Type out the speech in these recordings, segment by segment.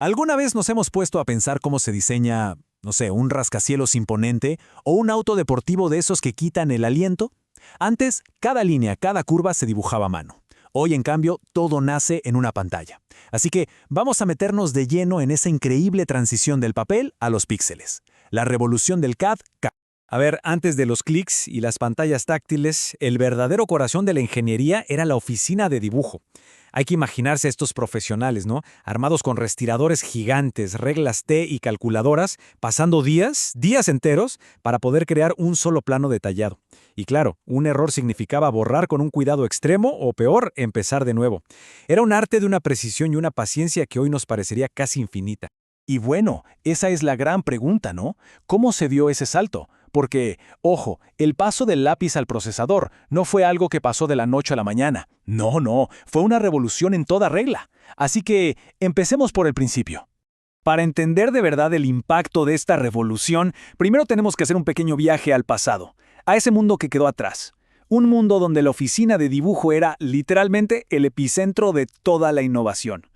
¿Alguna vez nos hemos puesto a pensar cómo se diseña, no sé, un rascacielos imponente o un auto deportivo de esos que quitan el aliento? Antes, cada línea, cada curva se dibujaba a mano. Hoy, en cambio, todo nace en una pantalla. Así que vamos a meternos de lleno en esa increíble transición del papel a los píxeles. La revolución del CAD. A ver, antes de los clics y las pantallas táctiles, el verdadero corazón de la ingeniería era la oficina de dibujo. Hay que imaginarse a estos profesionales, ¿no? Armados con respiradores gigantes, reglas T y calculadoras, pasando días enteros, para poder crear un solo plano detallado. Y claro, un error significaba borrar con un cuidado extremo o peor, empezar de nuevo. Era un arte de una precisión y una paciencia que hoy nos parecería casi infinita. Y bueno, esa es la gran pregunta, ¿no? ¿Cómo se dio ese salto? Porque, ojo, el paso del lápiz al procesador no fue algo que pasó de la noche a la mañana. No, fue una revolución en toda regla. Así que empecemos por el principio. Para entender de verdad el impacto de esta revolución, primero tenemos que hacer un pequeño viaje al pasado, a ese mundo que quedó atrás. Un mundo donde la oficina de dibujo era literalmente el epicentro de toda la innovación.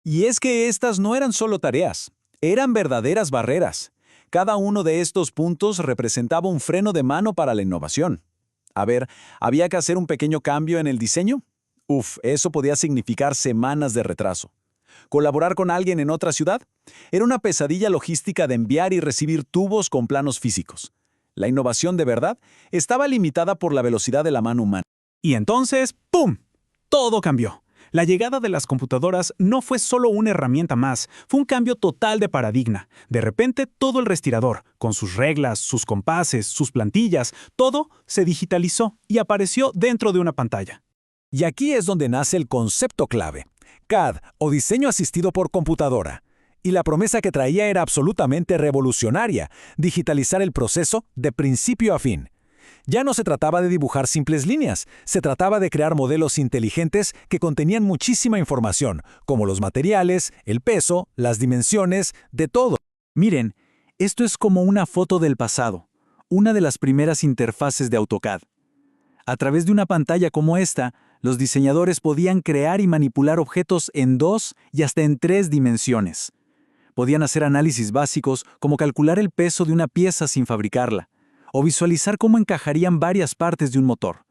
Y es que estas no eran solo tareas, eran verdaderas barreras. Cada uno de estos puntos representaba un freno de mano para la innovación. A ver, ¿había que hacer un pequeño cambio en el diseño? Eso podía significar semanas de retraso. ¿Colaborar con alguien en otra ciudad? Era una pesadilla logística de enviar y recibir tubos con planos físicos. La innovación de verdad estaba limitada por la velocidad de la mano humana. Y entonces, ¡pum!, todo cambió. La llegada de las computadoras no fue solo una herramienta más, fue un cambio total de paradigma. De repente, todo el respirador, con sus reglas, sus compases, sus plantillas, todo se digitalizó y apareció dentro de una pantalla. Y aquí es donde nace el concepto clave: CAD, o diseño asistido por computadora. Y la promesa que traía era absolutamente revolucionaria: digitalizar el proceso de principio a fin. Ya no se trataba de dibujar simples líneas, se trataba de crear modelos inteligentes que contenían muchísima información, como los materiales, el peso, las dimensiones, de todo. Miren, esto es como una foto del pasado, una de las primeras interfaces de AutoCAD. A través de una pantalla como esta, los diseñadores podían crear y manipular objetos en 2 y hasta en 3 dimensiones. Podían hacer análisis básicos como calcular el peso de una pieza sin fabricarla, o visualizar cómo encajarían varias partes de un motor.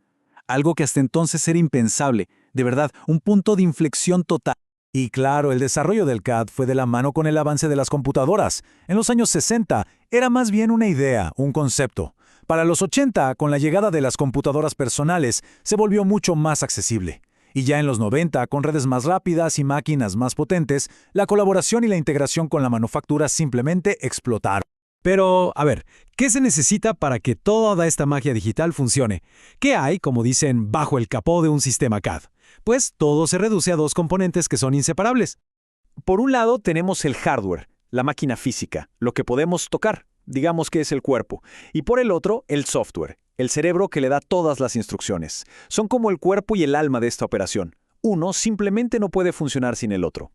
Algo que hasta entonces era impensable, de verdad, un punto de inflexión total. Y claro, el desarrollo del CAD fue de la mano con el avance de las computadoras. En los años 60 era más bien una idea, un concepto. Para los 80, con la llegada de las computadoras personales, se volvió mucho más accesible. Y ya en los 90, con redes más rápidas y máquinas más potentes, la colaboración y la integración con la manufactura simplemente explotaron. Pero, a ver, ¿qué se necesita para que toda esta magia digital funcione? ¿Qué hay, como dicen, bajo el capó de un sistema CAD? Pues todo se reduce a 2 componentes que son inseparables. Por un lado tenemos el hardware, la máquina física, lo que podemos tocar, digamos que es el cuerpo. Y por el otro, el software, el cerebro que le da todas las instrucciones. Son como el cuerpo y el alma de esta operación. Uno simplemente no puede funcionar sin el otro.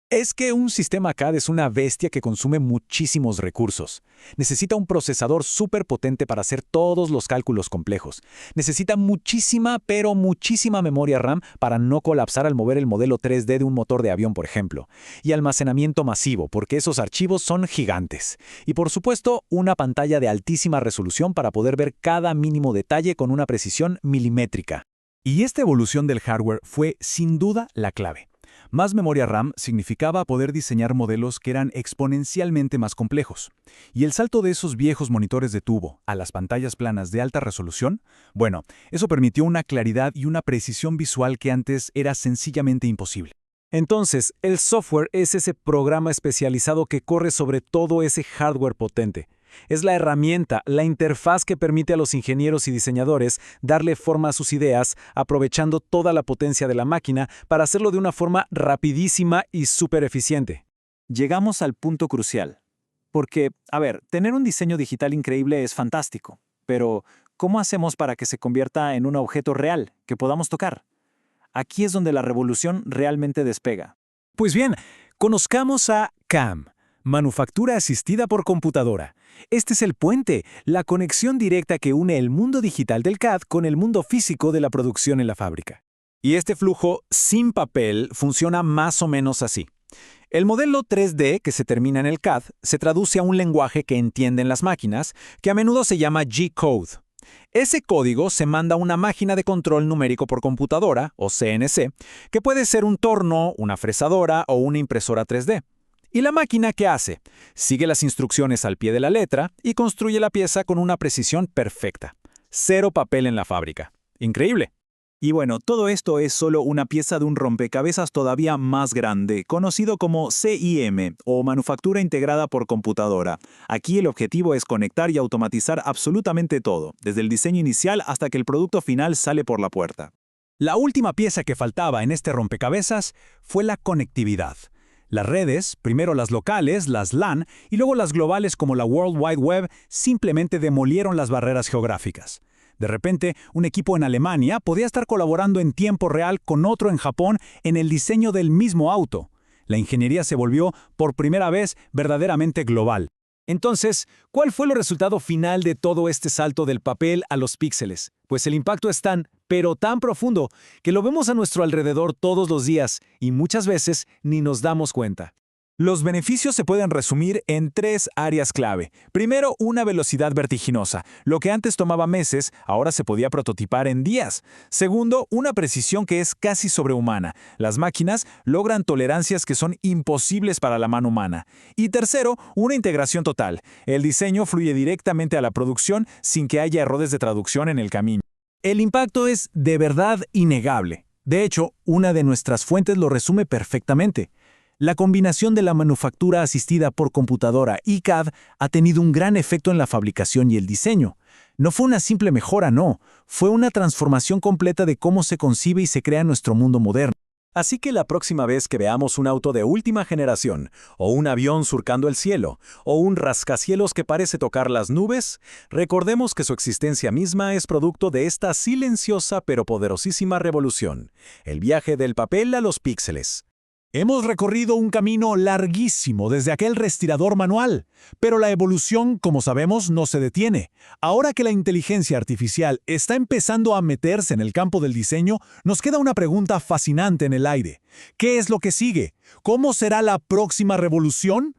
Es que un sistema CAD es una bestia que consume muchísimos recursos. Necesita un procesador súper potente para hacer todos los cálculos complejos. Necesita muchísima, pero muchísima memoria RAM para no colapsar al mover el modelo 3D de un motor de avión, por ejemplo. Y almacenamiento masivo, porque esos archivos son gigantes. Y por supuesto, una pantalla de altísima resolución para poder ver cada mínimo detalle con una precisión milimétrica. Y esta evolución del hardware fue, sin duda, la clave. Más memoria RAM significaba poder diseñar modelos que eran exponencialmente más complejos. Y el salto de esos viejos monitores de tubo a las pantallas planas de alta resolución, bueno, eso permitió una claridad y una precisión visual que antes era sencillamente imposible. Entonces, el software es ese programa especializado que corre sobre todo ese hardware potente. Es la herramienta, la interfaz que permite a los ingenieros y diseñadores darle forma a sus ideas, aprovechando toda la potencia de la máquina para hacerlo de una forma rapidísima y súper eficiente. Llegamos al punto crucial. Porque, a ver, tener un diseño digital increíble es fantástico, pero ¿cómo hacemos para que se convierta en un objeto real, que podamos tocar? Aquí es donde la revolución realmente despega. Pues bien, conozcamos a CAM. Manufactura asistida por computadora. Este es el puente, la conexión directa que une el mundo digital del CAD con el mundo físico de la producción en la fábrica. Y este flujo sin papel funciona más o menos así. El modelo 3D que se termina en el CAD se traduce a un lenguaje que entienden las máquinas, que a menudo se llama G-code. Ese código se manda a una máquina de control numérico por computadora, o CNC, que puede ser un torno, una fresadora o una impresora 3D. ¿Y la máquina qué hace? Sigue las instrucciones al pie de la letra y construye la pieza con una precisión perfecta. Cero papel en la fábrica. Increíble. Y bueno, todo esto es solo una pieza de un rompecabezas todavía más grande, conocido como CIM, o Manufactura Integrada por Computadora. Aquí el objetivo es conectar y automatizar absolutamente todo, desde el diseño inicial hasta que el producto final sale por la puerta. La última pieza que faltaba en este rompecabezas fue la conectividad. Las redes, primero las locales, las LAN, y luego las globales como la World Wide Web, simplemente demolieron las barreras geográficas. De repente, un equipo en Alemania podía estar colaborando en tiempo real con otro en Japón en el diseño del mismo auto. La ingeniería se volvió, por primera vez, verdaderamente global. Entonces, ¿cuál fue el resultado final de todo este salto del papel a los píxeles? Pues el impacto es tan, pero tan profundo, que lo vemos a nuestro alrededor todos los días y muchas veces ni nos damos cuenta. Los beneficios se pueden resumir en 3 áreas clave. Primero, una velocidad vertiginosa. Lo que antes tomaba meses, ahora se podía prototipar en días. Segundo, una precisión que es casi sobrehumana. Las máquinas logran tolerancias que son imposibles para la mano humana. Y tercero, una integración total. El diseño fluye directamente a la producción sin que haya errores de traducción en el camino. El impacto es de verdad innegable. De hecho, una de nuestras fuentes lo resume perfectamente. La combinación de la manufactura asistida por computadora y CAD ha tenido un gran efecto en la fabricación y el diseño. No fue una simple mejora, no. Fue una transformación completa de cómo se concibe y se crea nuestro mundo moderno. Así que la próxima vez que veamos un auto de última generación, o un avión surcando el cielo, o un rascacielos que parece tocar las nubes, recordemos que su existencia misma es producto de esta silenciosa pero poderosísima revolución, el viaje del papel a los píxeles. Hemos recorrido un camino larguísimo desde aquel respirador manual, pero la evolución, como sabemos, no se detiene. Ahora que la inteligencia artificial está empezando a meterse en el campo del diseño, nos queda una pregunta fascinante en el aire. ¿Qué es lo que sigue? ¿Cómo será la próxima revolución?